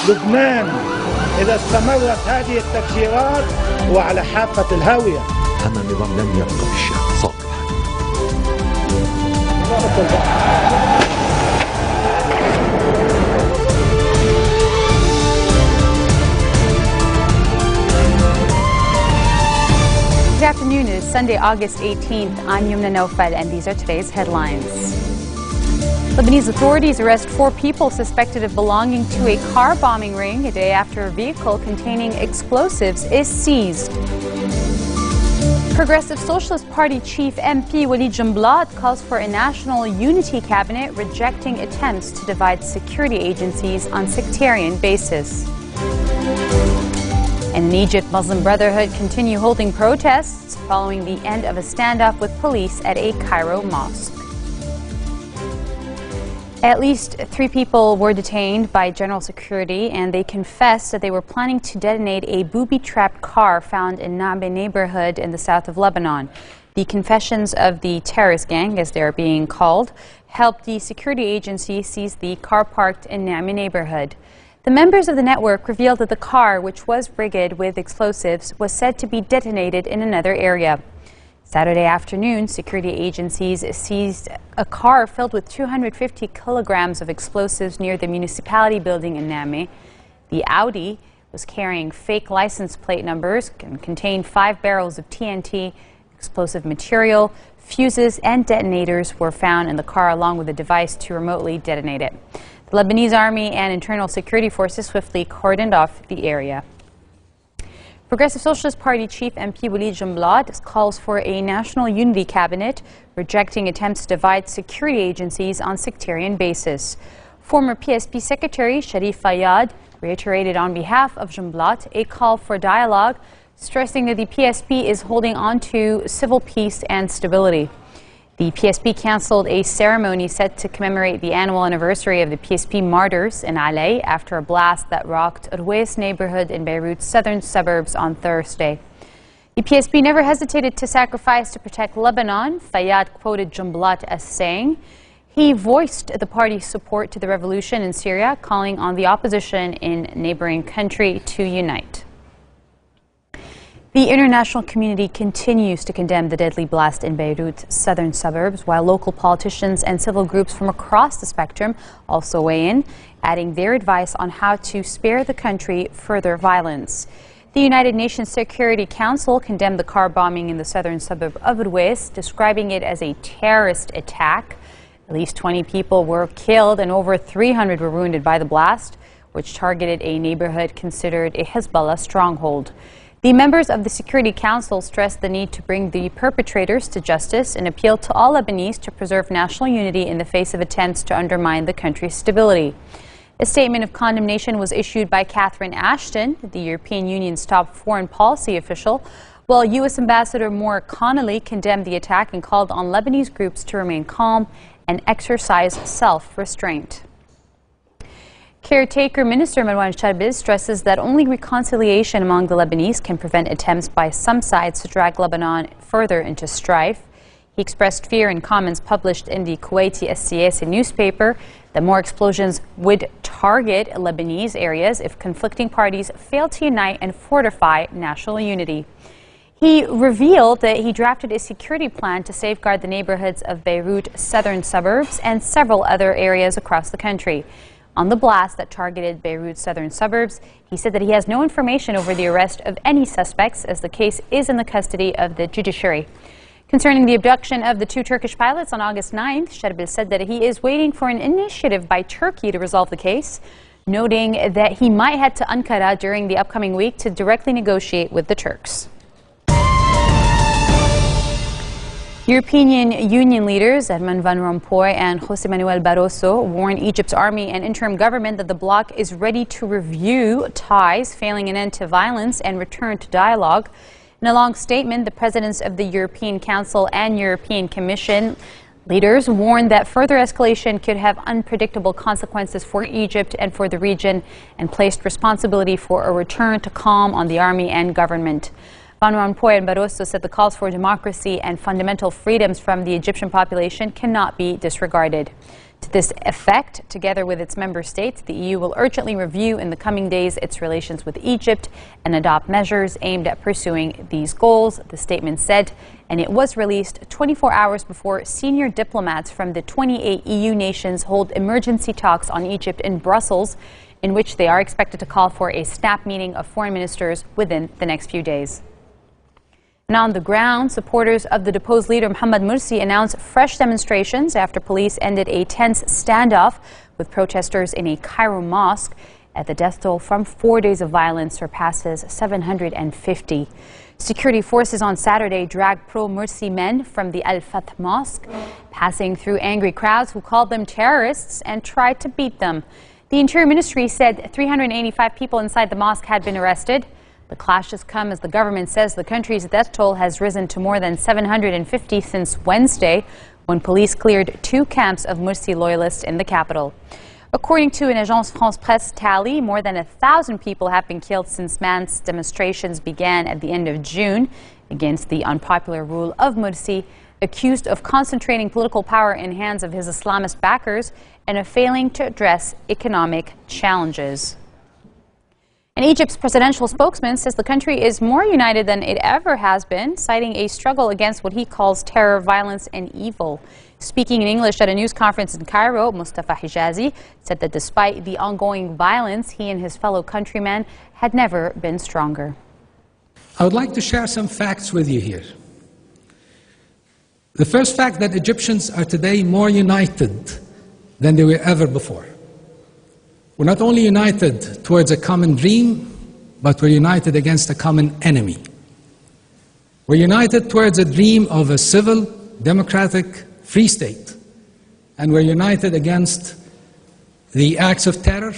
لبنان إذا استمرت هذه التفجيرات هو على حافة الهاوية. هذا النظام لن يبقى بالشام صالحا. Good afternoon. It is Sunday, August 18th. I'm Yumna Naufal, and these are today's headlines. Lebanese authorities arrest 4 people suspected of belonging to a car bombing ring a day after a vehicle containing explosives is seized. Progressive Socialist Party Chief MP Walid Jumblat calls for a national unity cabinet, rejecting attempts to divide security agencies on sectarian basis. And in Egypt, Muslim Brotherhood continue holding protests following the end of a standoff with police at a Cairo mosque. At least 3 people were detained by General Security, and they confessed that they were planning to detonate a booby-trapped car found in Nabe neighborhood in the south of Lebanon. The confessions of the terrorist gang, as they are being called, helped the security agency seize the car parked in Nabe neighborhood. The members of the network revealed that the car, which was rigged with explosives, was said to be detonated in another area. Saturday afternoon, security agencies seized a car filled with 250 kilograms of explosives near the municipality building in Naame. The Audi was carrying fake license plate numbers and contained 5 barrels of TNT, explosive material, fuses, and detonators were found in the car, along with a device to remotely detonate it. The Lebanese Army and internal security forces swiftly cordoned off the area. Progressive Socialist Party Chief MP Walid Jumblat calls for a national unity cabinet, rejecting attempts to divide security agencies on sectarian basis. Former PSP Secretary Sharif Fayyad reiterated on behalf of Jumblat a call for dialogue, stressing that the PSP is holding on to civil peace and stability. The PSP cancelled a ceremony set to commemorate the annual anniversary of the PSP martyrs in Alay after a blast that rocked Ruwais neighborhood in Beirut's southern suburbs on Thursday. The PSP never hesitated to sacrifice to protect Lebanon. Fayyad quoted Jumblat as saying he voiced the party's support to the revolution in Syria, calling on the opposition in neighboring country to unite. The international community continues to condemn the deadly blast in Beirut's southern suburbs, while local politicians and civil groups from across the spectrum also weigh in, adding their advice on how to spare the country further violence. The United Nations Security Council condemned the car bombing in the southern suburb of Ruwais, describing it as a terrorist attack. At least 20 people were killed and over 300 were wounded by the blast, which targeted a neighborhood considered a Hezbollah stronghold. The members of the Security Council stressed the need to bring the perpetrators to justice and appealed to all Lebanese to preserve national unity in the face of attempts to undermine the country's stability. A statement of condemnation was issued by Catherine Ashton, the European Union's top foreign policy official, while U.S. Ambassador Moore Connolly condemned the attack and called on Lebanese groups to remain calm and exercise self-restraint. Caretaker Minister Marwan Charbis stresses that only reconciliation among the Lebanese can prevent attempts by some sides to drag Lebanon further into strife. He expressed fear in comments published in the Kuwaiti As-Siyasi newspaper that more explosions would target Lebanese areas if conflicting parties fail to unite and fortify national unity. He revealed that he drafted a security plan to safeguard the neighborhoods of Beirut's southern suburbs and several other areas across the country. On the blast that targeted Beirut's southern suburbs, he said that he has no information over the arrest of any suspects, as the case is in the custody of the judiciary. Concerning the abduction of the 2 Turkish pilots on August 9th, Sharbil said that he is waiting for an initiative by Turkey to resolve the case, noting that he might head to Ankara during the upcoming week to directly negotiate with the Turks. European Union leaders Herman Van Rompuy and José Manuel Barroso warned Egypt's army and interim government that the bloc is ready to review ties, failing an end to violence and return to dialogue. In a long statement, the presidents of the European Council and European Commission leaders warned that further escalation could have unpredictable consequences for Egypt and for the region, and placed responsibility for a return to calm on the army and government. Van Rompuy and Barroso said the calls for democracy and fundamental freedoms from the Egyptian population cannot be disregarded. To this effect, together with its member states, the EU will urgently review in the coming days its relations with Egypt and adopt measures aimed at pursuing these goals, the statement said, and it was released 24 hours before senior diplomats from the 28 EU nations hold emergency talks on Egypt in Brussels, in which they are expected to call for a snap meeting of foreign ministers within the next few days. And on the ground, supporters of the deposed leader Mohamed Morsi announced fresh demonstrations after police ended a tense standoff with protesters in a Cairo mosque. At the death toll from 4 days of violence surpasses 750. Security forces on Saturday dragged pro-Morsi men from the Al-Fath mosque, passing through angry crowds who called them terrorists and tried to beat them. The Interior Ministry said 385 people inside the mosque had been arrested. The clashes come as the government says the country's death toll has risen to more than 750 since Wednesday, when police cleared 2 camps of Morsi loyalists in the capital. According to an Agence France Presse tally, more than 1,000 people have been killed since mass demonstrations began at the end of June against the unpopular rule of Morsi, accused of concentrating political power in hands of his Islamist backers and of failing to address economic challenges. And Egypt's presidential spokesman says the country is more united than it ever has been, citing a struggle against what he calls terror, violence, and evil. Speaking in English at a news conference in Cairo, Mustafa Hijazi said that despite the ongoing violence, he and his fellow countrymen had never been stronger. I would like to share some facts with you here. The first fact, that Egyptians are today more united than they were ever before. We're not only united towards a common dream, but we're united against a common enemy. We're united towards a dream of a civil, democratic, free state. And we're united against the acts of terror,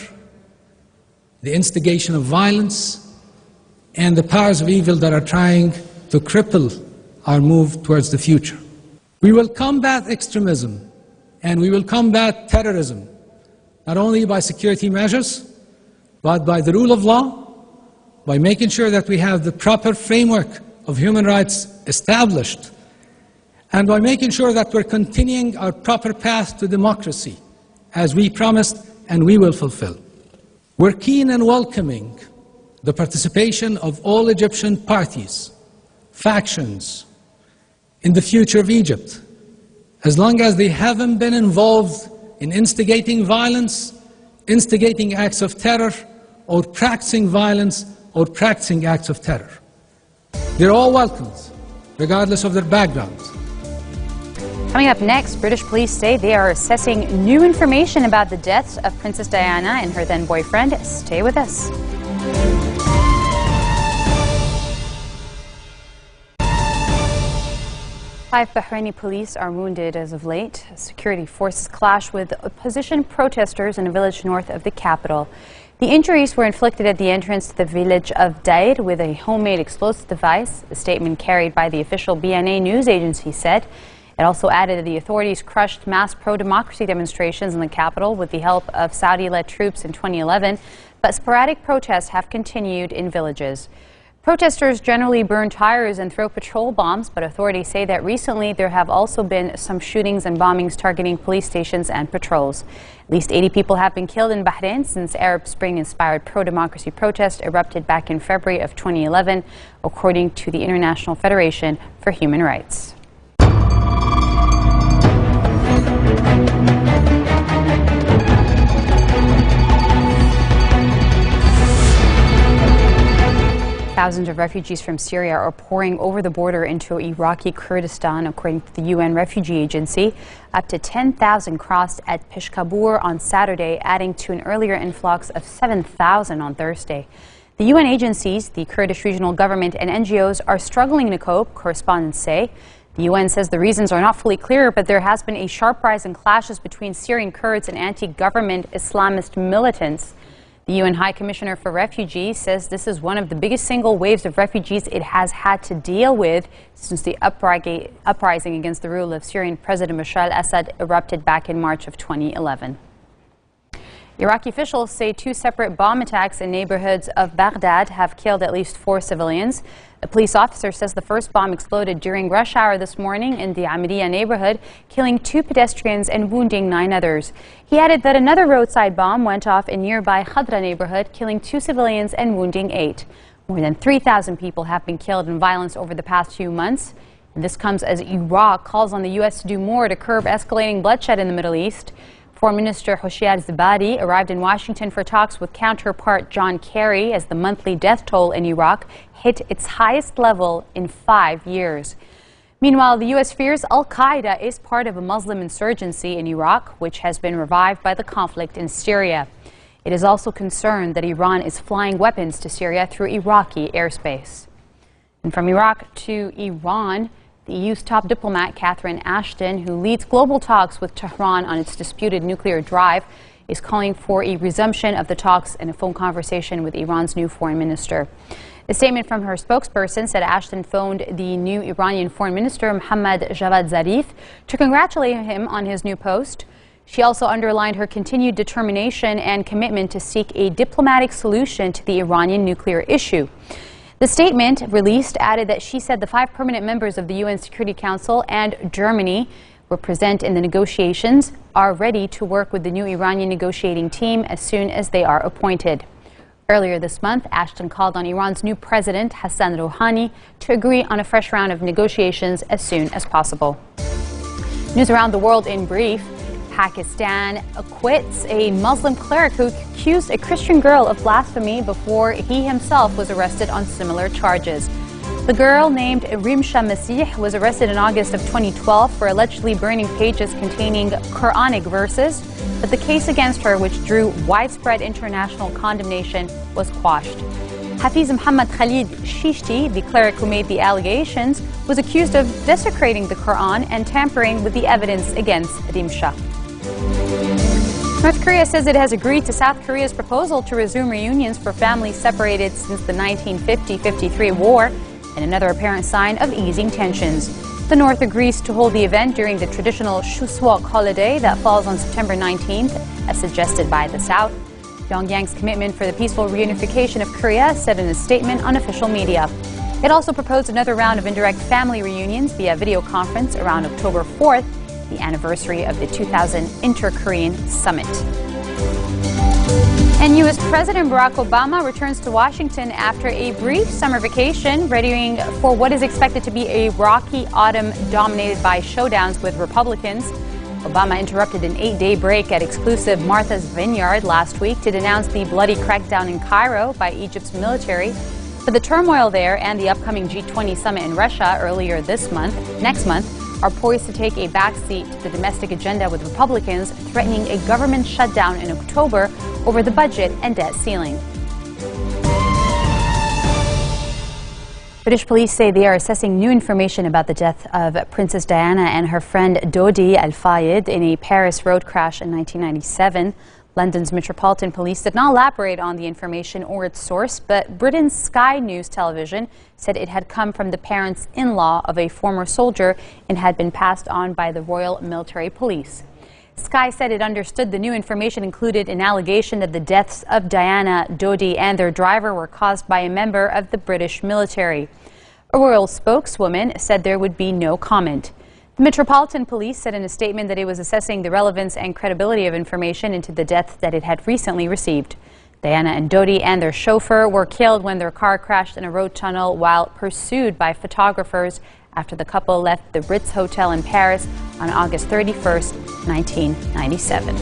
the instigation of violence, and the powers of evil that are trying to cripple our move towards the future. We will combat extremism and we will combat terrorism, not only by security measures, but by the rule of law, by making sure that we have the proper framework of human rights established, and by making sure that we're continuing our proper path to democracy, as we promised and we will fulfill. We're keen and welcoming the participation of all Egyptian parties, factions, in the future of Egypt, as long as they haven't been involved in instigating violence, instigating acts of terror, or practicing violence, or practicing acts of terror. They're all welcomed, regardless of their backgrounds. Coming up next, British police say they are assessing new information about the deaths of Princess Diana and her then boyfriend. Stay with us. Five Bahraini police are wounded as of late. Security forces clash with opposition protesters in a village north of the capital. The injuries were inflicted at the entrance to the village of Dair with a homemade explosive device. The statement carried by the official BNA news agency said. It also added that the authorities crushed mass pro-democracy demonstrations in the capital with the help of Saudi-led troops in 2011, but sporadic protests have continued in villages. Protesters generally burn tires and throw petrol bombs, but authorities say that recently there have also been some shootings and bombings targeting police stations and patrols. At least 80 people have been killed in Bahrain since Arab Spring-inspired pro-democracy protests erupted back in February of 2011, according to the International Federation for Human Rights. Thousands of refugees from Syria are pouring over the border into Iraqi Kurdistan, according to the UN Refugee Agency. Up to 10,000 crossed at Peshkabur on Saturday, adding to an earlier influx of 7,000 on Thursday. The UN agencies, the Kurdish regional government, and NGOs are struggling to cope, correspondents say. The UN says the reasons are not fully clear, but there has been a sharp rise in clashes between Syrian Kurds and anti-government Islamist militants. The UN High Commissioner for Refugees says this is one of the biggest single waves of refugees it has had to deal with since the uprising against the rule of Syrian President Bashar al-Assad erupted back in March of 2011. Iraqi officials say 2 separate bomb attacks in neighborhoods of Baghdad have killed at least 4 civilians. A police officer says the first bomb exploded during rush hour this morning in the Amiriya neighborhood, killing 2 pedestrians and wounding 9 others. He added that another roadside bomb went off in nearby Khadra neighborhood, killing 2 civilians and wounding 8. More than 3,000 people have been killed in violence over the past few months. And this comes as Iraq calls on the U.S. to do more to curb escalating bloodshed in the Middle East. Foreign Minister Hoshyar Zebari arrived in Washington for talks with counterpart John Kerry as the monthly death toll in Iraq hit its highest level in 5 years. Meanwhile, the U.S. fears al-Qaeda is part of a Muslim insurgency in Iraq, which has been revived by the conflict in Syria. It is also concerned that Iran is flying weapons to Syria through Iraqi airspace. And from Iraq to Iran, the EU's top diplomat, Catherine Ashton, who leads global talks with Tehran on its disputed nuclear drive, is calling for a resumption of the talks in a phone conversation with Iran's new foreign minister. A statement from her spokesperson said Ashton phoned the new Iranian foreign minister, Mohammad Javad Zarif, to congratulate him on his new post. She also underlined her continued determination and commitment to seek a diplomatic solution to the Iranian nuclear issue. The statement released added that she said the 5 permanent members of the UN Security Council and Germany were present in the negotiations, are ready to work with the new Iranian negotiating team as soon as they are appointed. Earlier this month, Ashton called on Iran's new president, Hassan Rouhani, to agree on a fresh round of negotiations as soon as possible. News around the world in brief. Pakistan acquits a Muslim cleric who accused a Christian girl of blasphemy before he himself was arrested on similar charges. The girl, named Rimsha Masih, was arrested in August of 2012 for allegedly burning pages containing Quranic verses, but the case against her, which drew widespread international condemnation, was quashed. Hafiz Muhammad Khalid Shishti, the cleric who made the allegations, was accused of desecrating the Quran and tampering with the evidence against Rimsha. North Korea says it has agreed to South Korea's proposal to resume reunions for families separated since the 1950-53 war, and another apparent sign of easing tensions. The North agrees to hold the event during the traditional Chuseok holiday that falls on September 19th, as suggested by the South. Pyongyang's commitment for the peaceful reunification of Korea said in a statement on official media. It also proposed another round of indirect family reunions via video conference around October 4th, the anniversary of the 2000 Inter-Korean Summit. And U.S. President Barack Obama returns to Washington after a brief summer vacation, readying for what is expected to be a rocky autumn dominated by showdowns with Republicans. Obama interrupted an 8-day break at exclusive Martha's Vineyard last week to denounce the bloody crackdown in Cairo by Egypt's military. But the turmoil there and the upcoming G20 summit in Russia next month, are poised to take a backseat to the domestic agenda, with Republicans threatening a government shutdown in October over the budget and debt ceiling. British police say they are assessing new information about the death of Princess Diana and her friend Dodi Al-Fayed in a Paris road crash in 1997. London's Metropolitan Police did not elaborate on the information or its source, but Britain's Sky News Television said it had come from the parents-in-law of a former soldier and had been passed on by the Royal Military Police. Sky said it understood the new information included an allegation that the deaths of Diana, Dodi, and their driver were caused by a member of the British military. A royal spokeswoman said there would be no comment. The Metropolitan Police said in a statement that it was assessing the relevance and credibility of information into the deaths that it had recently received. Diana and Dodi and their chauffeur were killed when their car crashed in a road tunnel while pursued by photographers after the couple left the Ritz Hotel in Paris on August 31st, 1997.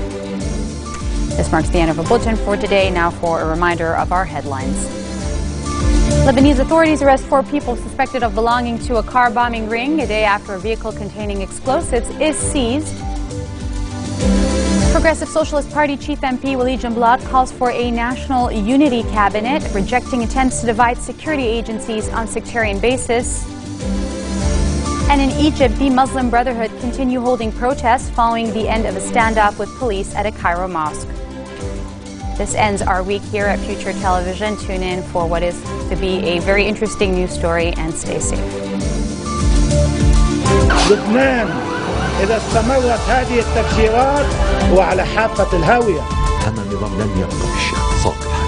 This marks the end of our bulletin for today. Now for a reminder of our headlines. Lebanese authorities arrest 4 people suspected of belonging to a car bombing ring a day after a vehicle containing explosives is seized. Progressive Socialist Party Chief MP Walid Jumblatt calls for a national unity cabinet, rejecting attempts to divide security agencies on sectarian basis. And in Egypt, the Muslim Brotherhood continue holding protests following the end of a standoff with police at a Cairo mosque. This ends our week here at Future Television. Tune in for what is to be a very interesting news story and stay safe. لبنان إذا استمرت هذه التفجيرات هو على حافة الهاوية. أن النظام لن يبقى بالشارع صالحا.